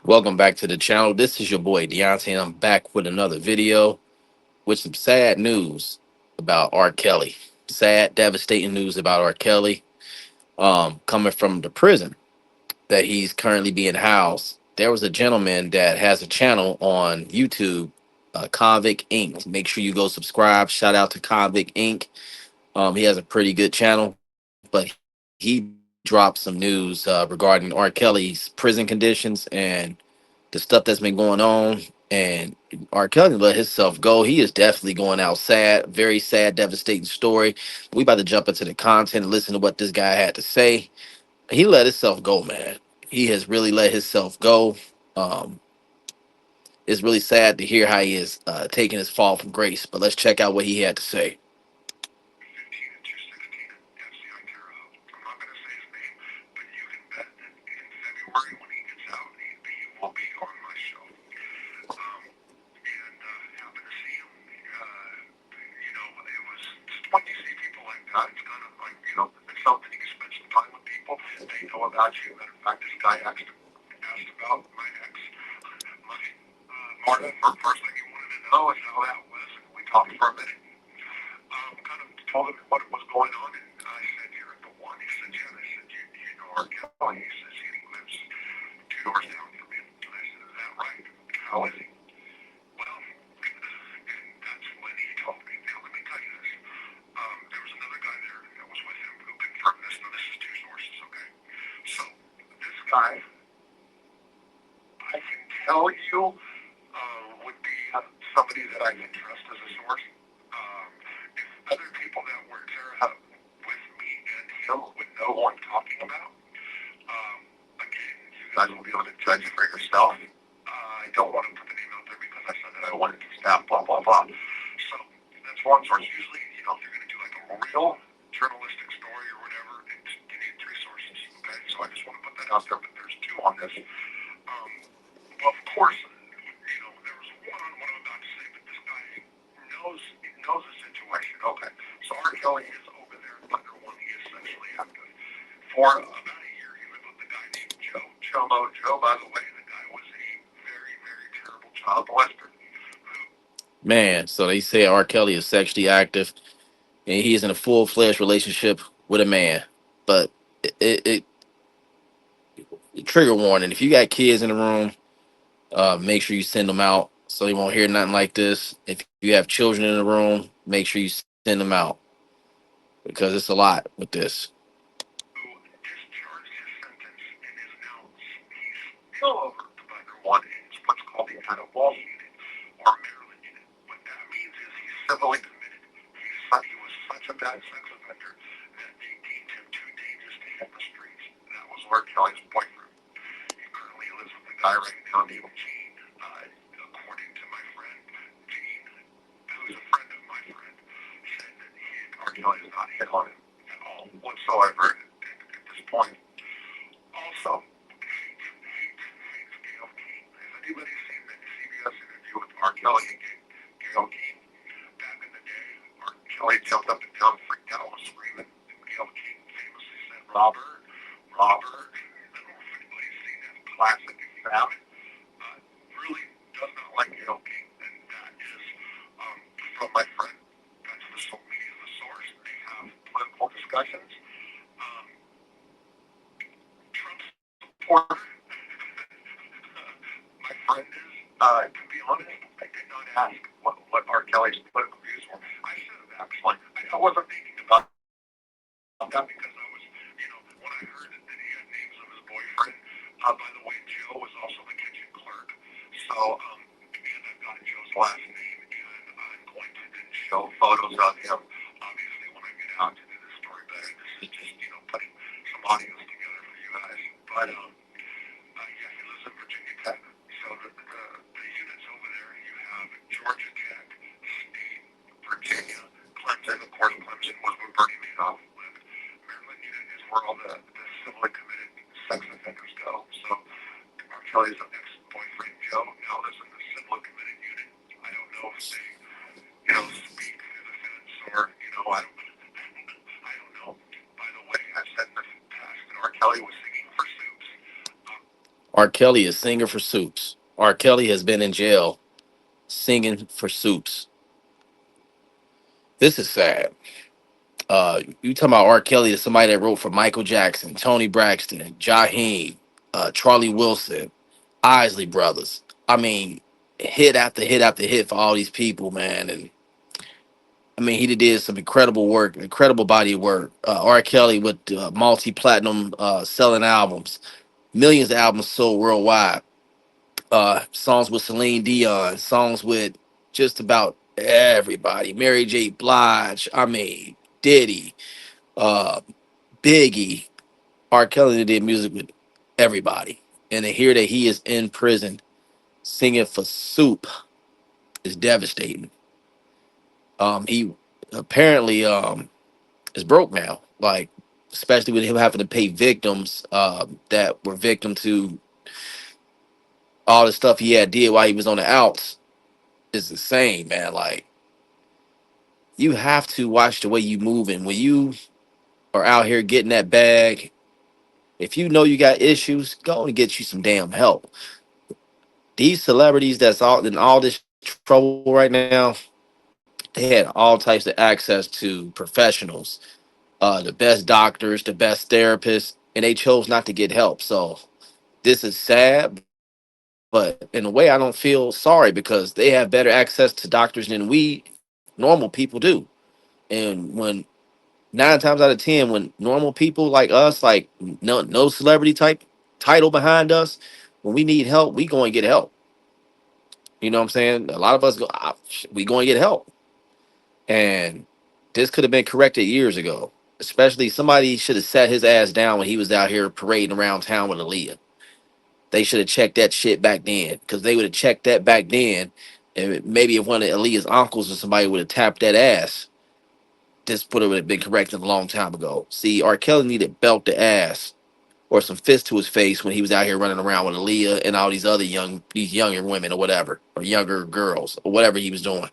Welcome back to the channel. This is your boy Deonte, and I'm back with another video with some sad news about R. Kelly. Sad, devastating news about R. Kelly. Coming from the prison that he's currently being housed. There was a gentleman that has a channel on YouTube, Convict Inc. Make sure you go subscribe. Shout out to Convict Inc. He has a pretty good channel, but he dropped some news regarding R. Kelly's prison conditions and the stuff that's been going on. And R. Kelly let himself go. He is definitely going out sad, very sad, devastating story. We about to jump into the content and listen to what this guy had to say. He let himself go, man. He has really let himself go. Um, it's really sad to hear how he is taking his fall from grace. But let's check out what he had to say. 15 and 216 at FC Ontario. I'm not going to say his name, but you can bet that in February when he gets out, he will be on my show. And happened to see him. It was just when you see people like that, it's kind of like, it's something you can spend some time with people. They know about you. Matter of fact, this guy asked about my ex, my Marta. First thing he wanted to know is how that was. And we talked for a minute. Kind of told him what was going on, and I said, "You're at the one." He said, "Yeah." I said, "You know R. Kelly?" He says, "He lives 2 doors down from me." And I said, "Is that right? How is he?" Well, and that's when he told me. Now, let me tell you this. There was another guy there that was with him who confirmed this. Now, this is two sources, okay? So, this guy, I can tell you, would be somebody that I can trust as a source. Um, if other people that work there with me and him would know who I'm talking about, again, you guys will be able to judge for yourself. I don't want to put the name out there because I said that I wanted to staff, blah, blah, blah. So that's one source. Usually, if you're going to do like a real journalistic story or whatever, you need three sources, okay? So I just want to put that out there, but there's two on this. Well, of course, there was one on what I'm about to say, but this guy knows the situation. Okay, so R. Kelly is over there. Number one, he is sexually active. For about a year, he lived with a guy named Joe. Chomo Joe, by the way, the guy was a very, very terrible child molester. Man, so they say R. Kelly is sexually active and he is in a full fledged relationship with a man. But trigger warning: if you got kids in the room, make sure you send them out so they won't hear nothing like this. If you have children in the room, make sure you send them out because it's a lot with this. Who discharged his sentence and is now he's still over the under one. It's what's called the out of Wall unit or Maryland unit. What that means is he's civilly committed. He was such a bad sex offender that they deemed him too dangerous to hit the streets. That was Lord Kelly's boyfriend. He currently lives with a guy right now named Gene. According to my friend Gene, who's a friend of my friend, said that R. Kelly has not hit on him at all whatsoever at this point. Also, hates Gail King. Has anybody seen the CBS interview with R. Kelly and Gail King? Back in the day, R. Kelly jumped up and down, freaked out, was screaming, and Gail King famously said, "Robert, Robert." I don't know if anybody's seen that classic. If you haven't, really does not like Gail King, and that is from my friend. That's the social media, the source. They have political discussions. Um, Trump supporter. My friend is, to be honest, I did not ask what R. Kelly's political views were. I should have actually. I wasn't thinking about that because I was, when I heard that he had names of his boyfriend. By the way, Joe was also the kitchen clerk. So, and I've got Joe's last name, and I'm going to then show photos of him, obviously, when I get out to do this story better. This is just, putting some audios together for you guys. But, yeah, he lives in Virginia Tech. So the units over there, you have Georgia Tech, State, Virginia, Clemson. Of course, Clemson was where Bernie Madoff lived. Maryland unit is where all the civilly committed sex offenders go. So R. Kelly's ex-boyfriend Joe now lives in the civilly committed unit. I don't know if they, speak to the feds or, I don't know. By the way, I've said in the past that R. Kelly was singing for soups. R. Kelly is singing for soups. R. Kelly has been in jail singing for soups. This is sad. You talking about R. Kelly is somebody that wrote for Michael Jackson, Tony Braxton, Jaheim, Charlie Wilson, Isley Brothers. I mean, hit after hit after hit for all these people, man. And I mean, he did some incredible work, incredible body of work. R. Kelly with multi-platinum selling albums, millions of albums sold worldwide. Songs with Celine Dion, songs with just about everybody. Mary J. Blige. I mean, Diddy, uh, Biggie. R. Kelly did music with everybody, and to hear that he is in prison singing for soup is devastating. He apparently is broke now, like especially with him having to pay victims that were victim to all the stuff he had did while he was on the outs. Is insane, man. Like you have to watch the way you moving when you are out here getting that bag. If you know you got issues, go and get you some damn help. These celebrities that's all in all this trouble right now, they had all types of access to professionals, the best doctors, the best therapists, and they chose not to get help. So this is sad, but in a way, I don't feel sorry because they have better access to doctors than we normal people do. And when 9 times out of 10, when normal people like us, like no celebrity type title behind us, when we need help, we go and get help. You know what I'm saying? A lot of us go, we go and get help. And this could have been corrected years ago. Especially somebody should have sat his ass down when he was out here parading around town with Aaliyah. They should have checked that shit back then, because they would have checked that back then. And maybe if one of Aaliyah's uncles or somebody would have tapped that ass, this would have been corrected a long time ago. See, R. Kelly needed belt to ass or some fist to his face when he was out here running around with Aaliyah and all these other these younger women or whatever, or younger girls or whatever he was doing.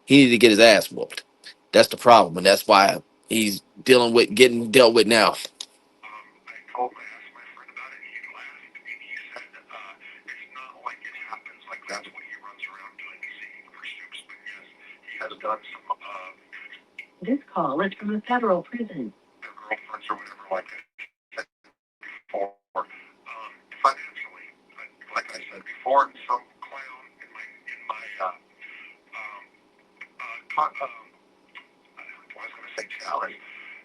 He needed to get his ass whooped. That's the problem, and that's why he's dealing with getting dealt with now. I asked my friend about it. He laughed and he said, it's not like it happens like that's what he runs around doing, seeking for soups. But yes, he has done some. This call is from a federal prison. Their girlfriends or whatever, like I said before. Financially, like I said before, and some clown in my um, I was going to say challenge,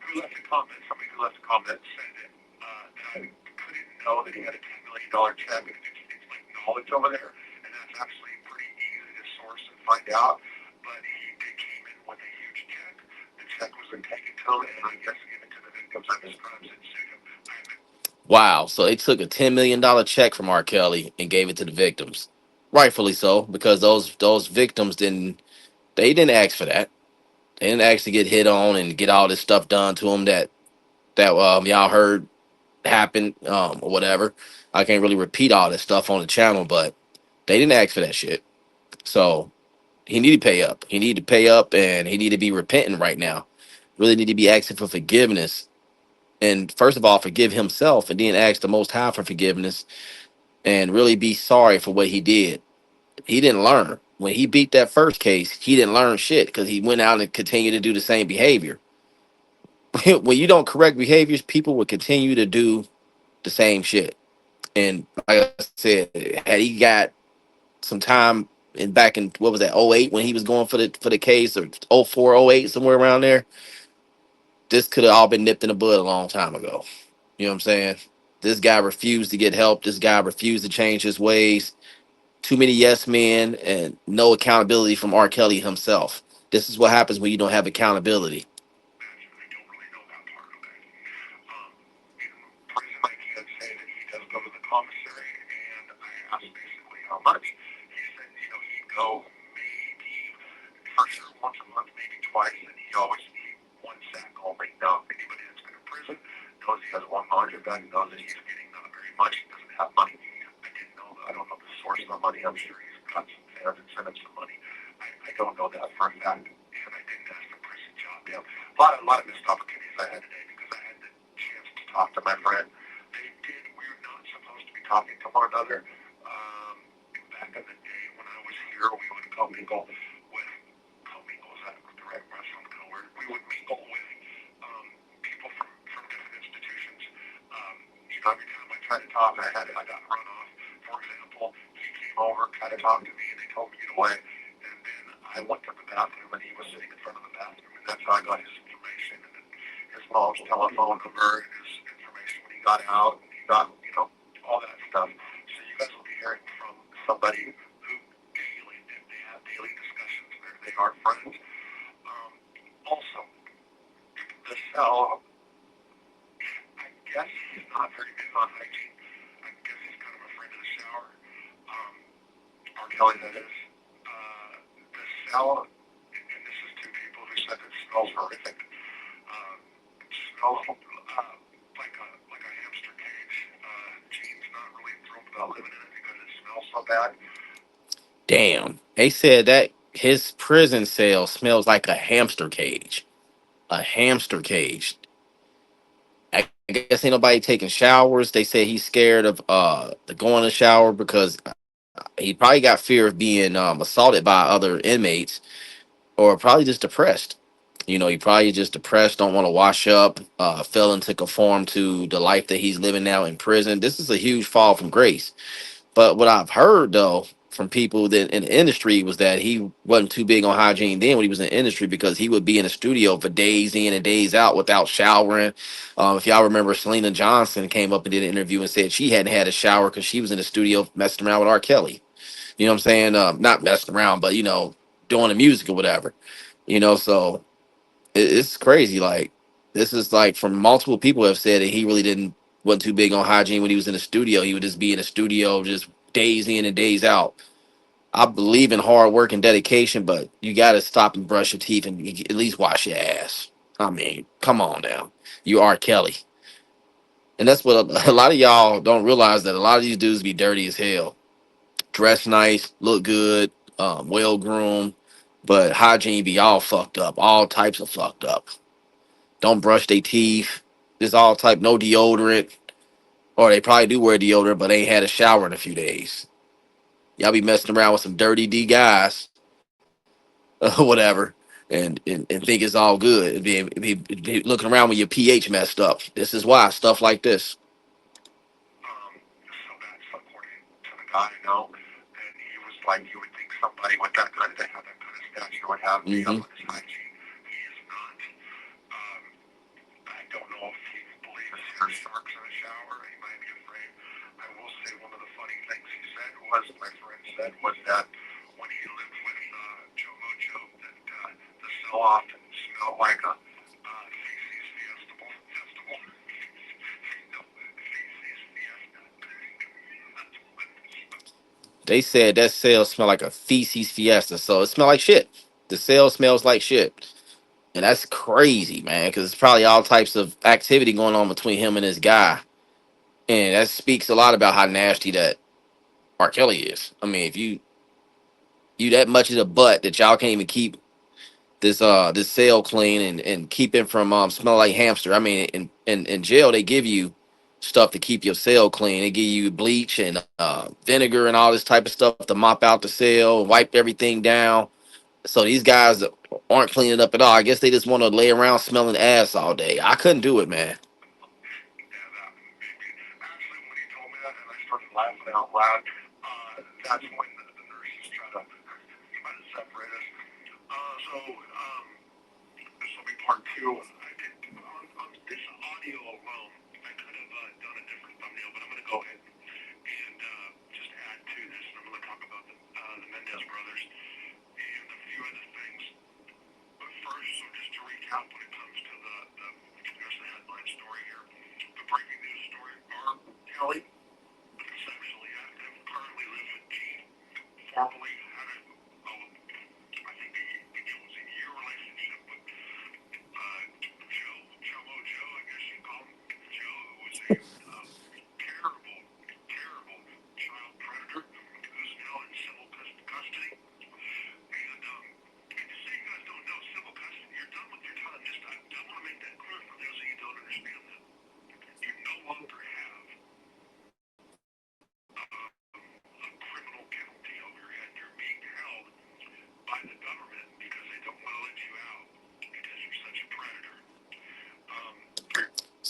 who left a comment, somebody who left a comment said that I couldn't know that he had a $10 million check, and it's like knowledge over there, and that's actually pretty easy to source and find out, but he did came in with a huge check. The check was then taken to him, and I guess given to the victims of his crimes and sued him. Wow, so they took a $10 million check from R. Kelly and gave it to the victims, rightfully so, because those victims didn't ask for that. They didn't ask to get hit on and get all this stuff done to them that y'all heard happened or whatever. I can't really repeat all this stuff on the channel, but they didn't ask for that shit. So he need to pay up. He need to pay up, and he need to be repenting right now. Really need to be asking for forgiveness, and first of all, forgive himself, and then ask the Most High for forgiveness, and really be sorry for what he did. He didn't learn when he beat that first case. He didn't learn shit because he went out and continued to do the same behavior. When you don't correct behaviors, people will continue to do the same shit. And like I said, had he got some time back in what was that, '08, when he was going for the case, or '04, '08, somewhere around there, this could have all been nipped in the bud a long time ago. You know what I'm saying? This guy refused to get help. This guy refused to change his ways. Too many yes men and no accountability from R. Kelly himself. This is what happens when you don't have accountability. I don't really know that part of it. In prison, I can say that he does go to the commissary, and I asked basically how much. He said, he'd go maybe, for sure, once a month, maybe twice, and he always eat one sack only. Now, anybody that's been in prison knows he has one laundry bag, knows that he's getting not very much. He doesn't have money. I didn't know that. I don't know the source of the money. I'm sure he's got some fans and sent him some money. I don't know that for a fact, and I didn't ask the prison job. A lot of missed opportunities I had today because I had the chance to talk to my friend. They did. We're not supposed to be talking to one another. Um, Back in the day when I was here, we would commingle with commingle is that the right word? Some kind of word. We would mingle with um, people from different institutions. Um, every time I tried to talk, I got run off. For example, he came over, tried to talk to me, and they told me to get away. And then I went to the bathroom, and he was sitting in front of the bathroom, and that's how I got his information and his mom's telephone number and his information when he got out, and he got all that stuff. So you guys will be hearing from somebody who daily they have daily discussions. They are friends. Um, Also, the cell, I guess he's not very big on hygiene. I guess he's kind of afraid of the shower. Um, R. Kelly, that is. The cell, and this is two people who said it smells horrific. It smells like a hamster cage. Gene's not really thrilled about living in it because it smells so bad. Damn. They said that his prison cell smells like a hamster cage. A hamster cage. I guess ain't nobody taking showers. They said he's scared of the going to shower because he probably got fear of being assaulted by other inmates, or probably just depressed. He probably just depressed, don't want to wash up, failing to conform to the life that he's living now in prison. This is a huge fall from grace. But what I've heard though from people that in the industry was that he wasn't too big on hygiene then when he was in the industry, because he would be in the studio for days in and days out without showering. If y'all remember, Selena Johnson came up and did an interview and said she hadn't had a shower because she was in the studio messing around with R. Kelly. You know what I'm saying? Not messing around, but doing the music or whatever. So it's crazy. Like, this is like from multiple people have said that he really didn't wasn't too big on hygiene when he was in the studio. He would just be in the studio just days in and days out. I believe in hard work and dedication, but you got to stop and brush your teeth and at least wash your ass. I mean, come on now. You are Kelly. And that's what a lot of y'all don't realize, that a lot of these dudes be dirty as hell. Dress nice, look good, well groomed, but hygiene be all fucked up, all types of fucked up. Don't brush their teeth. There's all type, no deodorant, or they probably do wear deodorant, but ain't had a shower in a few days. Y'all be messing around with some dirty D guys, whatever, and think it's all good. Be looking around with your pH messed up. This is why stuff like this. So that's according to the guy, and he was like, you would think somebody with that kind of, that had that kind of stature would have the Hmm. his hygiene. He is not. Um, I don't know if he believes there's sharks in the shower. He might be afraid. I will say one of the funny things he said was, my friend said, was that when he lived with Joe Mojo, that the cell often smelled like a feces festival. No, feces fiesta. That's what They said that cell smell like a feces fiesta, so it smell like shit. The cell smells like shit, and that's crazy, man. Because it's probably all types of activity going on between him and this guy, and that speaks a lot about how nasty that R. Kelly is. I mean, if you that much of the butt that y'all can't even keep this cell clean and keep it from smell like hamster. I mean, in jail they give you stuff to keep your cell clean. They give you bleach and vinegar and all this type of stuff to mop out the cell, wipe everything down. So these guys aren't cleaning up at all. I guess they just want to lay around smelling ass all day. I couldn't do it, man. yeah, that maybe. Actually, when he told me that, and I started laughing out loud, that's when the nurses try to separate us. This will be part two. I did on this audio alone. I could have done a different thumbnail, but I'm going to go ahead and just add to this. And I'm going to talk about the Mendez brothers and a few other things. But first, so just to recap, when it comes to here's the headline story here. The breaking news story: R. Kelly, sexually active, currently lives with Gene. Formerly had I think it was a year relationship with Joe, Jomo Joe, I guess you call him, J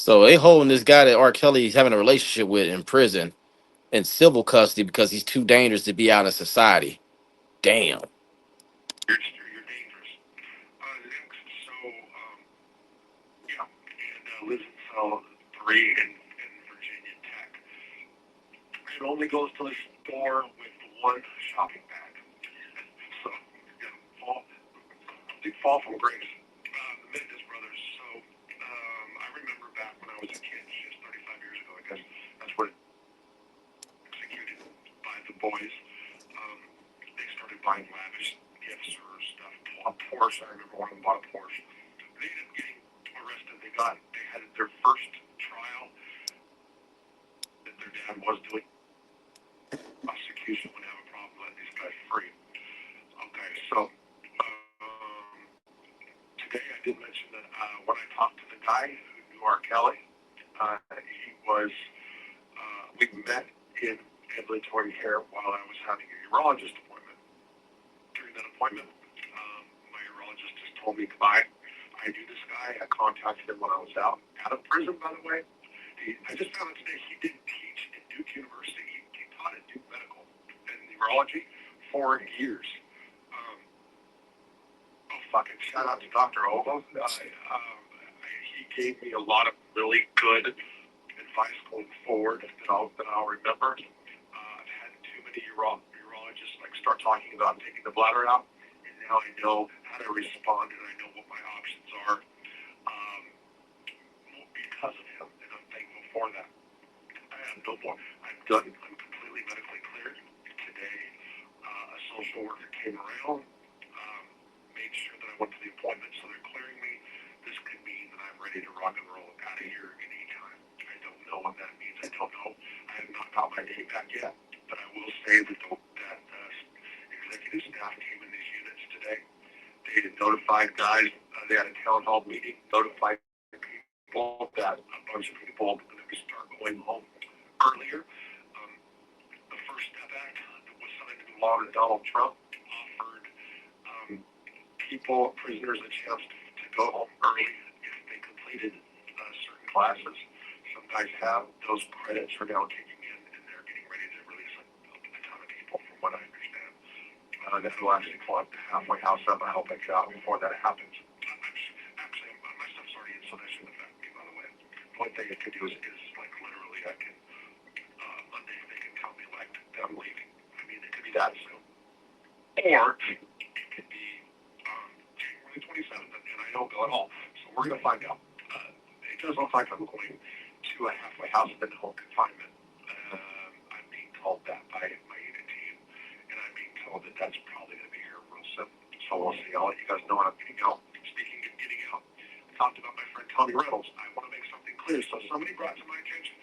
So they holding this guy that R. Kelly's having a relationship with in prison in civil custody because he's too dangerous to be out in society. Damn. You're dangerous. Next, so yeah, and lives in cell 3 in Virginia Tech. And only goes to the store with one shopping bag. So, yeah, big fall from grace. The Mendes brothers. So, I remember back when I was a kid, just 35 years ago, I guess that's what executed by the boys. Um, they started buying lavish gifts or stuff. A Porsche, I remember one of them bought a Porsche. They ended up getting arrested. They had their first trial that their dad was doing. Prosecution would have a problem letting these guys free. Okay, so today I did mention that when I talked to the guy who knew R. Kelly, he was, we met in ambulatory care while I was having a urologist appointment. During that appointment, my urologist just told me goodbye. I knew this guy. I contacted him when I was out of prison, by the way. I just found out today he didn't teach at Duke University. He taught at Duke Medical in urology for years. Um, oh, fucking shout out to Dr. Ovo. He gave me a lot of really good advice going forward that I'll remember. I've had too many urologists like start talking about taking the bladder out, and now I know how to respond and I know what my options are um, because of him, and I'm thankful for that. I have no more. I'm completely medically cleared. Today, a social worker came around, made sure that I went to the appointment, so they're clearing me. This could mean that I'm ready to rock and roll out of here anytime. I don't know what that means. I don't know. I have not got my date back yet, but I will say that executive staff came in these units today. They had notified guys. They had a town hall meeting, notified people that a bunch of people are going to start going home earlier. Um, the First Step Act that was signed into law to Donald Trump offered people, prisoners, a chance to go home early if they completed certain classes. Some guys have. Those credits are now kicking in, and they're getting ready to release a ton of people, from what I understand. That will actually pull up the halfway house up. I hope I get out before that happens. Actually, my stuff's already in, so that shouldn't affect me, by the way. One thing it could do is like literally, I can Monday they can tell me like that I'm leaving. I mean, it could be that soon, or it could be January 27th, and I don't go at all. So we're gonna find out. It does look like I'm going to a halfway house in home confinement. I'm being told that by my unit team, and I'm being told that that's probably going to be here real soon. So we'll see. I'll let you guys know when I'm getting out. Speaking of getting out, I talked about my friend Tommy Reynolds. I want to make something clear. So somebody brought to my attention.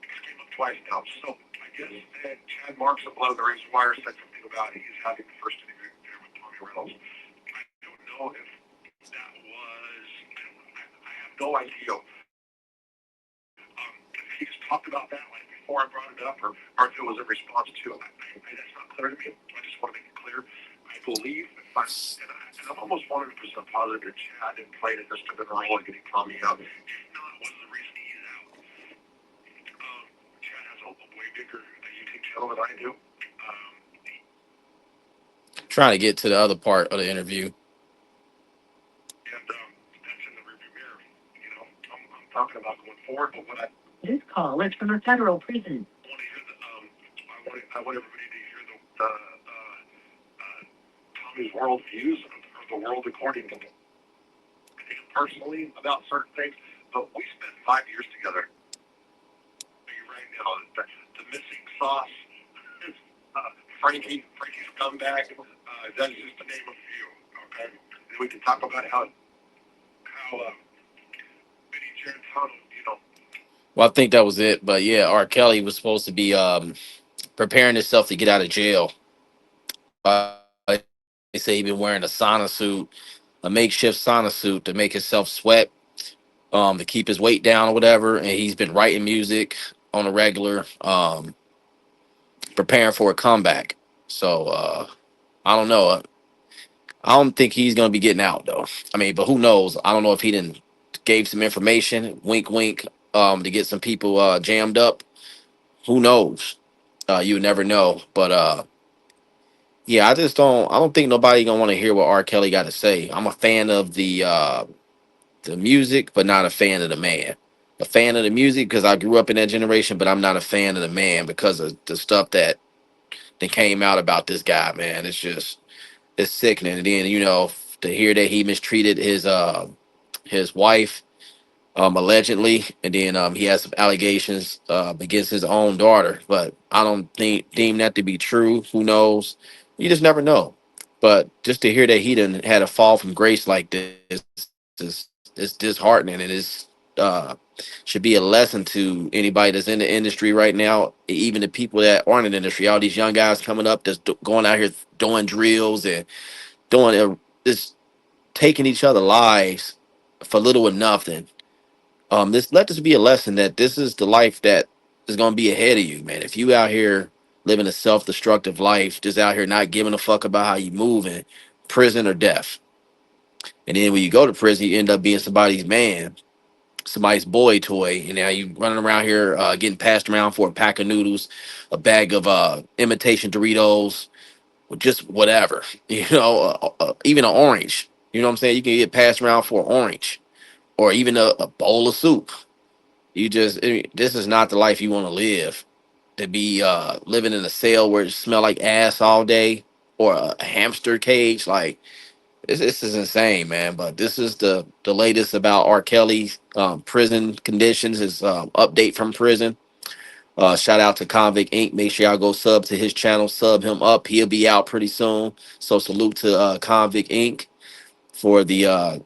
This came up twice now. So I guess that Chad Marks of Below the Razor Wire said something about he's having the first interview there with Tommy Reynolds. I don't know if that was. I have no idea. If he just talked about that like before I brought it up, or if it was in response to it, that's not clear to me. I just want to make it clear. I believe, and I'm almost 100% positive that Chad had played it just a bit role in getting Tommy out. If not, one of the reasons he's out. Chad has a way bigger YouTube channel than I do. Trying to get to the other part of the interview. And that's in the rearview mirror. You know, I'm talking about going forward, but what I This call is from a federal prison. want to hear I want everybody to hear Tommy's world views or the world according to him. I think personally about certain things, but we spent 5 years together. Right now, the missing sauce, Frankie's scumbag. That's just to name a few. Okay, and we can talk about how Benny Garantano, Well, I think that was it. But yeah, R. Kelly was supposed to be preparing himself to get out of jail. They say he been wearing a sauna suit, a makeshift sauna suit to make himself sweat, to keep his weight down or whatever. And he's been writing music on a regular, preparing for a comeback. So I don't know. I don't think he's gonna be getting out though. I mean, but who knows? I don't know if he didn't gave some information, wink, wink, to get some people jammed up. Who knows? You never know. But yeah, I don't think nobody gonna want to hear what R. Kelly got to say. I'm a fan of the music, but not a fan of the man. A fan of the music because I grew up in that generation, but I'm not a fan of the man because of the stuff that came out about this guy. Man, it's sickening. And then to hear that he mistreated his wife, allegedly, and then he has some allegations against his own daughter, but I don't think deem that to be true. Who knows? You just never know. But just to hear that he done had a fall from grace like this is disheartening, and should be a lesson to anybody that's in the industry right now, even the people that aren't in the industry. All these young guys coming up that's going out here doing drills and doing just taking each other lives for little or nothing. This let this be a lesson that this is the life that is gonna be ahead of you, man. If you out here living a self-destructive life, just out here not giving a fuck about how you moving, prison or death. And then when you go to prison, you end up being somebody's man, somebody's boy toy, and now you running around here getting passed around for a pack of noodles, a bag of imitation Doritos, or just whatever, even an orange. You know what I'm saying? You can get passed around for an orange or even a bowl of soup. This is not the life you want to live. To be living in a cell where it smell like ass all day, or a hamster cage, like this is insane, man. But this is the latest about R. Kelly's prison conditions. His update from prison. Shout out to Convict Inc. Make sure y'all go sub to his channel, sub him up. He'll be out pretty soon. So salute to Convict Inc. for the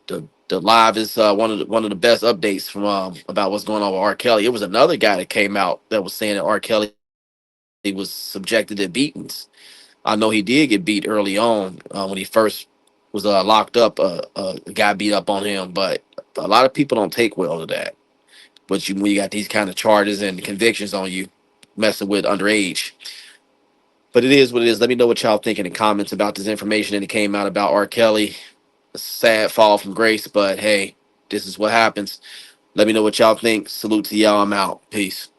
live. Is one of the best updates from about what's going on with R. Kelly. It was another guy that came out that was saying that R. Kelly was subjected to beatings. I know he did get beat early on when he first was locked up. A guy beat up on him, but a lot of people don't take well to that. But when you got these kind of charges and convictions on you, messing with underage. But it is what it is. Let me know what y'all think in the comments about this information that came out about R. Kelly. A sad fall from grace, but hey, this is what happens. Let me know what y'all think. Salute to y'all. I'm out. Peace.